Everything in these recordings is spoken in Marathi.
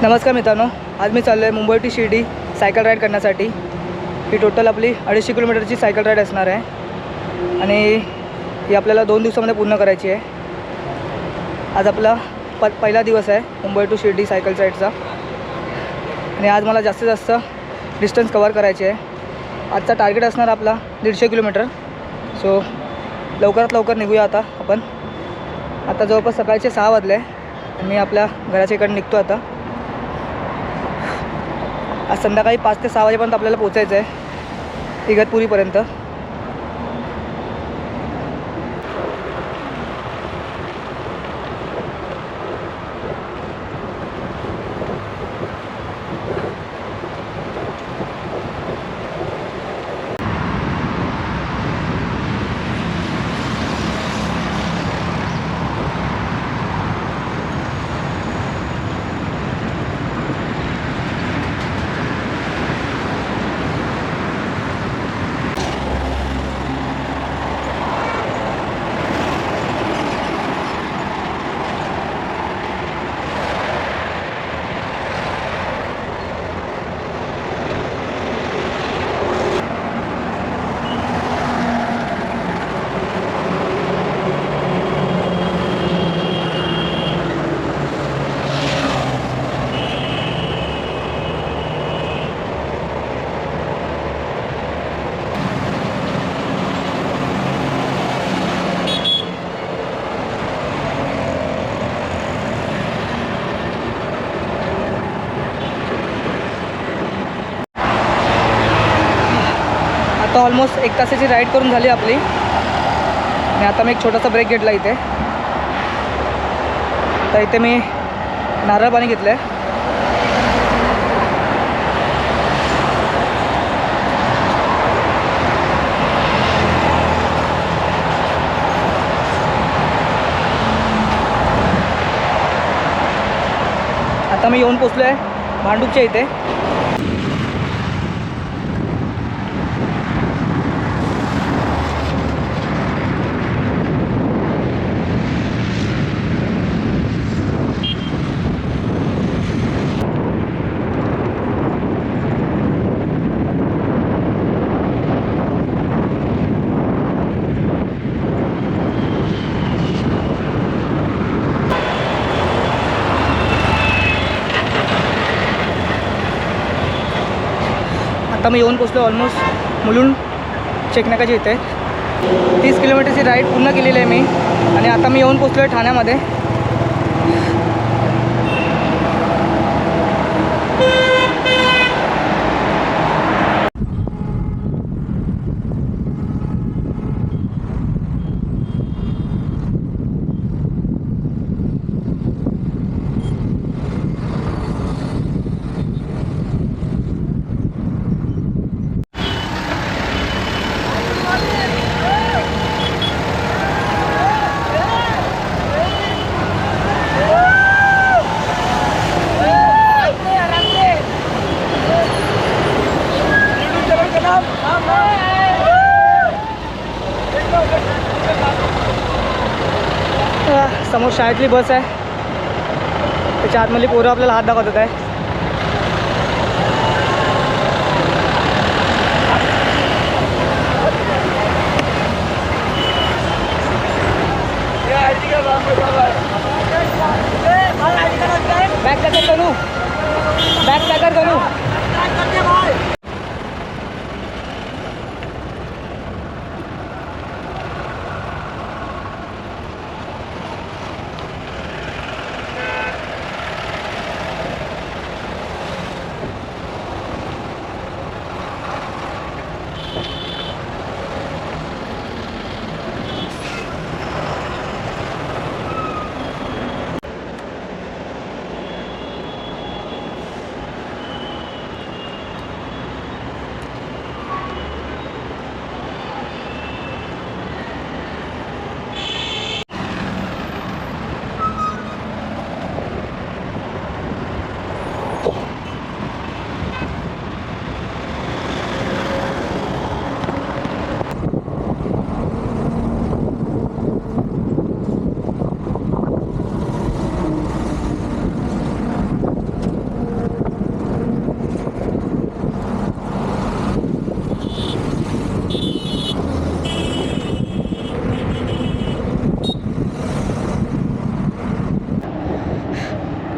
नमस्कार मित्रांनो, आज मी चाललो आहे Mumbai to Shirdi cycle ride करण्यासाठी। ही टोटल आपली 250 किलोमीटरची सायकल राईड असणार आहे आणि ही आपल्याला 2 दिवसामध्ये पूर्ण करायची आहे। आज आपला पहिला दिवस आहे मुंबई टू शिर्डी सायकल राईडचा आणि आज मला जास्तीत जास्त डिस्टन्स कवर करायची आहे। आजचा टार्गेट असणार आपला 150 किलोमीटर। सो लवकरात लवकर निघूया आता आपण। आता जवळपास सकाळचे 6 वाजले आणि मी आपल्या घराच्या इकडे निघतो आता। आज संध्याकाळी 5 ते 6 वाजेपर्यंत आपल्याला पोचायचं आहे इगतपुरीपर्यंत। आता ऑलमोस्ट 1 तासाची राईड करून झाली आपली आणि आता मी एक छोटासा ब्रेक घेतला इथे। आता इथे मी नारळ पाणी घेतलं आहे। आता मी येऊन पोचलो आहे भांडूपच्या इथे। आता मी येऊन पोचलो ऑलमोस्ट मुलुंड चेकनाकाच्या इथे। 30 किलोमीटरची राईड पूर्ण केलेली आहे मी आणि आता मी येऊन पोचलो आहे ठाण्यामध्ये। समोर शाळेतली बस आहे, त्याच्या आतमधली पोरं आपल्याला हात दाखवत आहे। बॅग पॅकर करू, बॅग पॅकर करू।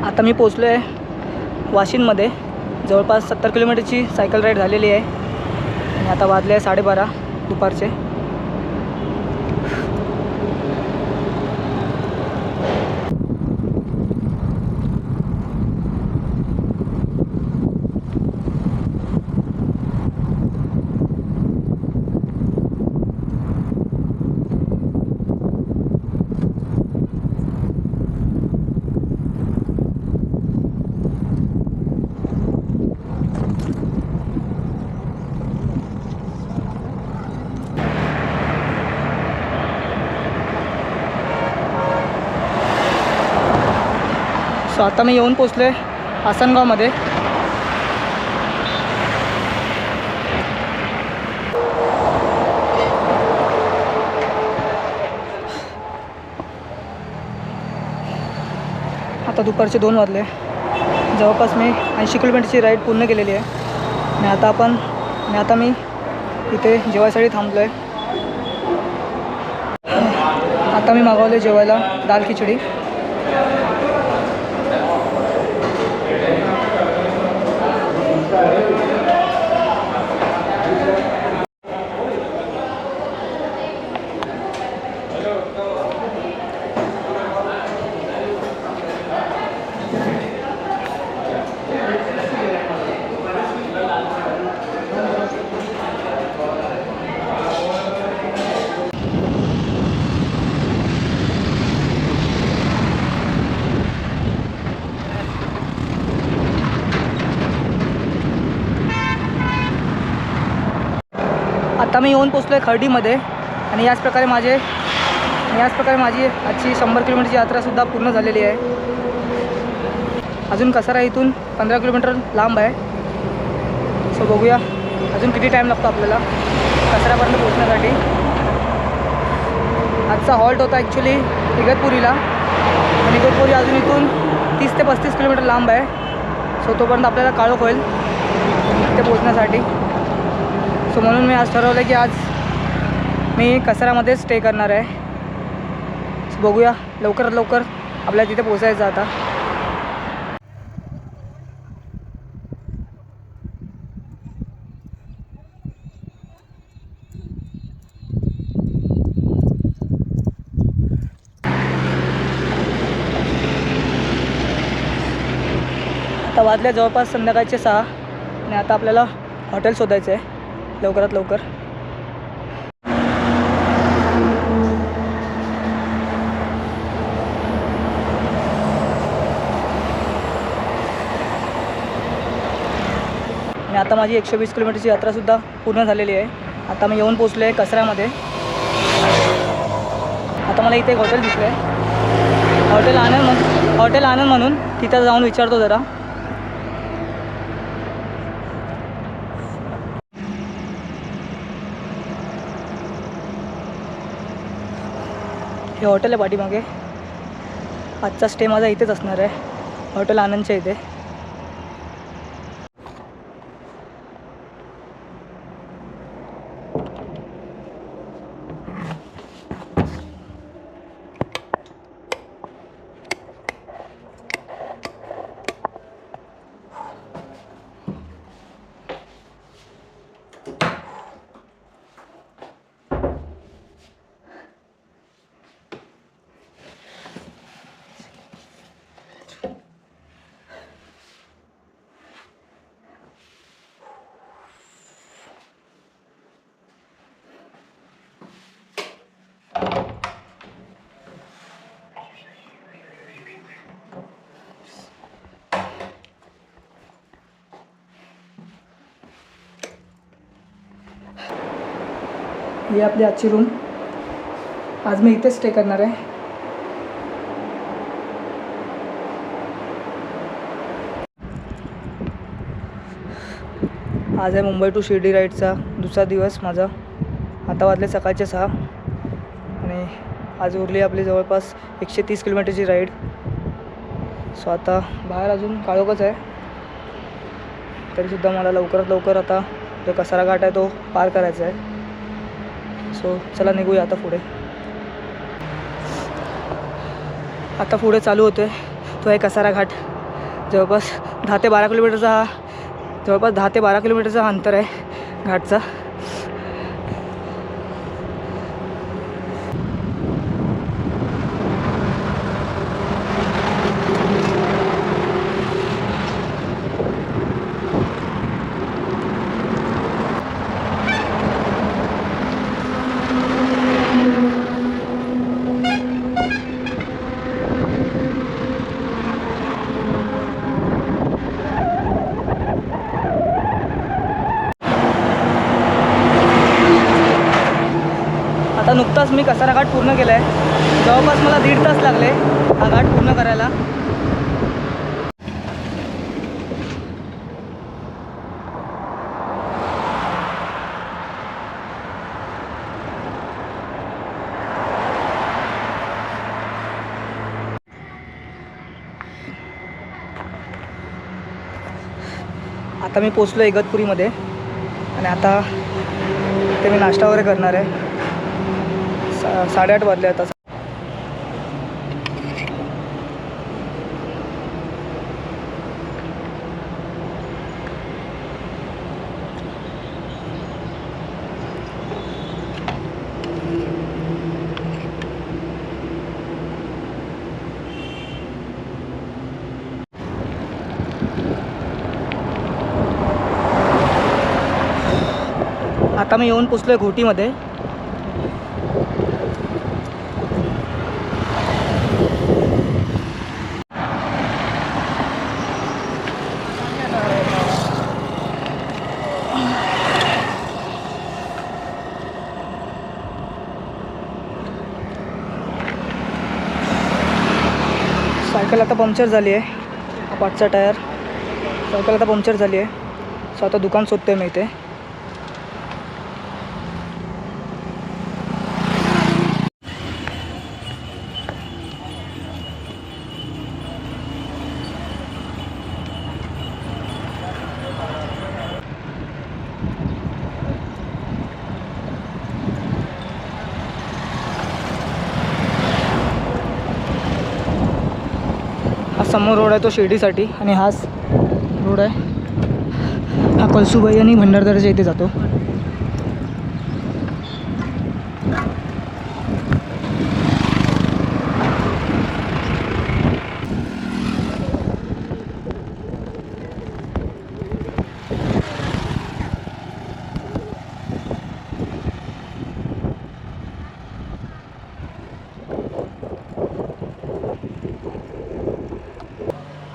आता मी पोचलो आहे वाशिममध्ये. जवळपास 70 किलोमीटरची सायकल राईड झालेली आहे आणि आता वाजले आहे 12:30 दुपारचे. सो आता मी येऊन पोचलो आहे आसनगावमध्ये. आता दुपारचे 2 वाजले. जवळपास मी 80 किलोमीटरची राईड पूर्ण केलेली आहे आणि आता मी इथे जेवायसाठी थांबलो आहे. आता मी मागवले जेवायला दाल खिचडी. आता मी येऊन पोचलो आहे खर्डीमध्ये आणि याच प्रकारे माझी आजची 100 किलोमीटरची यात्रासुद्धा पूर्ण झालेली आहे. अजून कसारा इथून 15 किलोमीटर लांब आहे. सो बघूया अजून किती टाईम लागतो आपल्याला कसारापर्यंत पोहोचण्यासाठी. आजचा हॉल्ट होता ॲक्च्युली इगतपुरीला. आणि इगतपुरी अजून इथून 30 ते 35 किलोमीटर लांब आहे. सो तोपर्यंत आपल्याला काळोख होईल तिथे पोहोचण्यासाठी. सो म्हणून मी आज ठरवलं की आज मी कसारामध्ये स्टे करणार आहे. सो बघूया लवकरात लवकर आपल्याला तिथे पोचायचं आता. आता वाजले जवळपास संध्याकाळचे 6 आणि आता आपल्याला हॉटेल शोधायचं आहे लवकरात लवकर. आणि आता माझी 120 किलोमीटरची यात्रासुद्धा पूर्ण झालेली आहे. आता मी येऊन पोचलो आहे कसारामध्ये. आता मला इथे एक हॉटेल दिसलं आहे, हॉटेल आनंद म्हणून. तिथं जाऊन विचारतो जरा. हे हॉटेल आहे पाठीमागे. आजचा स्टे माझा इथेच असणार आहे, हॉटेल आनंदच्या इथे. ही आपली आजची रूम. आज मी इथेच स्टे करणार आहे. आज आहे मुंबई टू शिर्डी राईडचा दुसरा दिवस माझा. आता वाजले सकाळचे 6 आणि आज उरली आपली जवळपास 130 किलोमीटरची राईड. सो आता बाहेर अजून काळोखच आहे, तरीसुद्धा मला लवकरात लवकर आता जो कसारा घाट आहे तो पार करायचा आहे. सो चला निघूया आता पुढे. आता पुढे चालू होतो आहे तो आहे कसारा घाट. जवळपास 10 ते 12 किलोमीटरचा हा जवळपास 10 ते 12 किलोमीटरचा हा अंतर आहे घाटचा. आता नुकताच मी कसारा घाट पूर्ण केला आहे. जवळपास मला 1.5 तास लागले हा घाट पूर्ण करायला. आता मी पोचलो इगतपुरीमध्ये आणि आता ते मी नाश्ता वगैरे करणार आहे. 8:30 वाजले आता. आता मी येऊन पोचलो आहे घोटीमध्ये. सायकल आता पंक्चर झाली आहे. हा पाठचा टायर. सायकल आता पंक्चर झाली आहे. सो आता दुकान शोधतोय मी इथे. हा समोर रोड आहे तो शिर्डीसाठी आणि हाच रोड आहे हा कळसुबाई आणि भंडारदऱ्याच्या इथे जातो.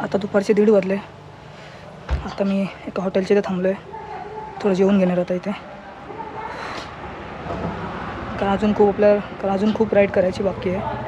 आता दुपारचे 1:30 वाजले. आता मी एका हॉटेलच्या इथे थांबलो आहे. थोडं जेवून घेणार आता इथे. कारण अजून खूप राईड करायची बाकी आहे.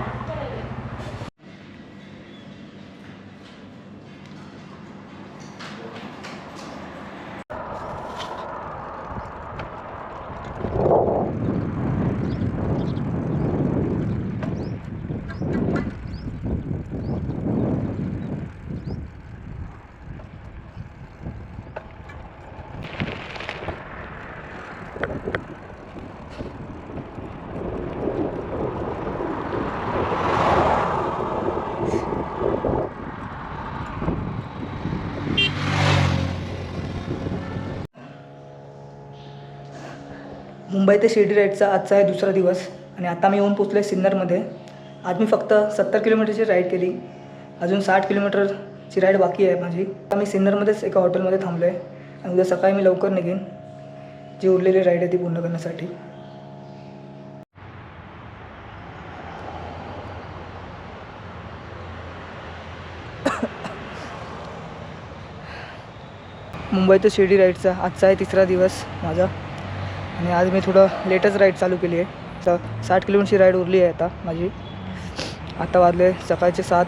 मुंबई ते शिर्डी राईडचा आजचा आहे दुसरा दिवस आणि आता मी येऊन पोचलो आहे सिन्नरमध्ये. आज मी फक्त 70 किलोमीटरची राईड केली. अजून 60 किलोमीटरची राईड बाकी आहे माझी. आता मी सिन्नरमध्येच एका हॉटेलमध्ये थांबलो आहे आणि उद्या सकाळी मी लवकर निघेन जी उरलेली राईड आहे ती पूर्ण करण्यासाठी. मुंबई ते शिर्डी राईडचा आजचा आहे तिसरा दिवस माझा आणि आज मी थोडं लेटच राईड चालू केली आहे. तर 60 किलोमीटरची राईड उरली आहे आता माझी. आता वाजले सकाळचे 7.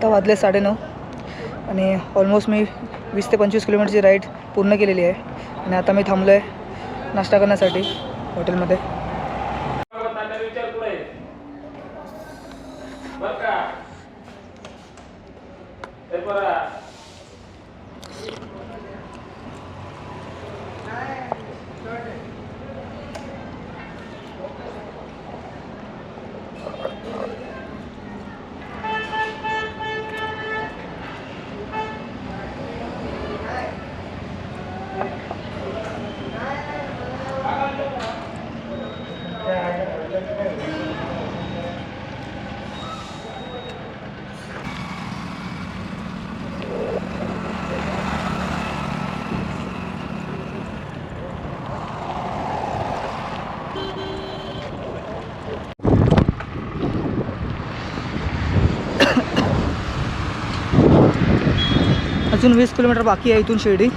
आता वाजले 9:30 आणि ऑलमोस्ट मी 20 ते 25 किलोमीटरची राईड पूर्ण केलेली आहे आणि आता मी थांबलो आहे नाश्ता करण्यासाठी हॉटेलमध्ये. अजून 20 किलोमीटर बाकी आहे इथून शिर्डी.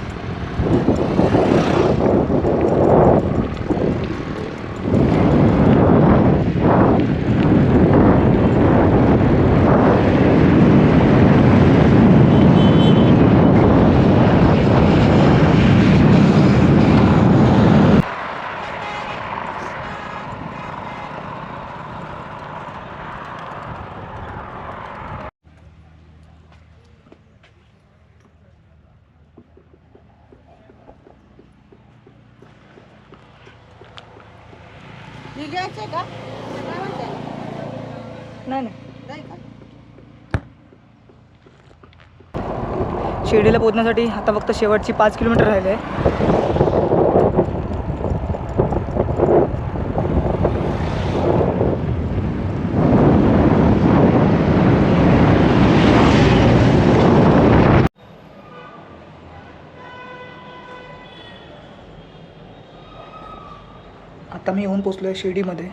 नाही शिर्डीला पोहोचण्यासाठी आता फक्त शेवटची 5 किलोमीटर राहिले आहे. आता मी येऊन पोचलो आहे शिर्डीमध्ये.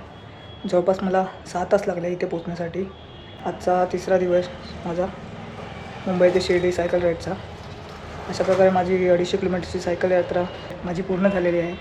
जवळपास मला 6 तास लागले इथे पोचण्यासाठी. आजचा 3रा दिवस माझा मुंबई ते शिर्डी सायकल राईडचा. अशा प्रकारे माझी 250 किलोमीटरची सायकल यात्रा माझी पूर्ण झालेली आहे.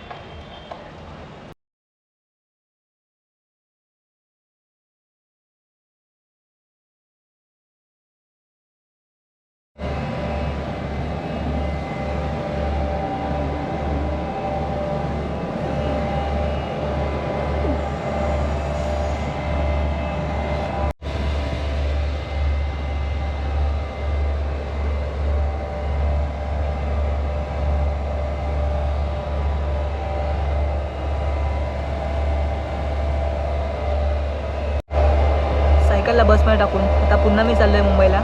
सायकलला बसमध्ये टाकून आता पुन्हा मी चाललो आहे मुंबईला.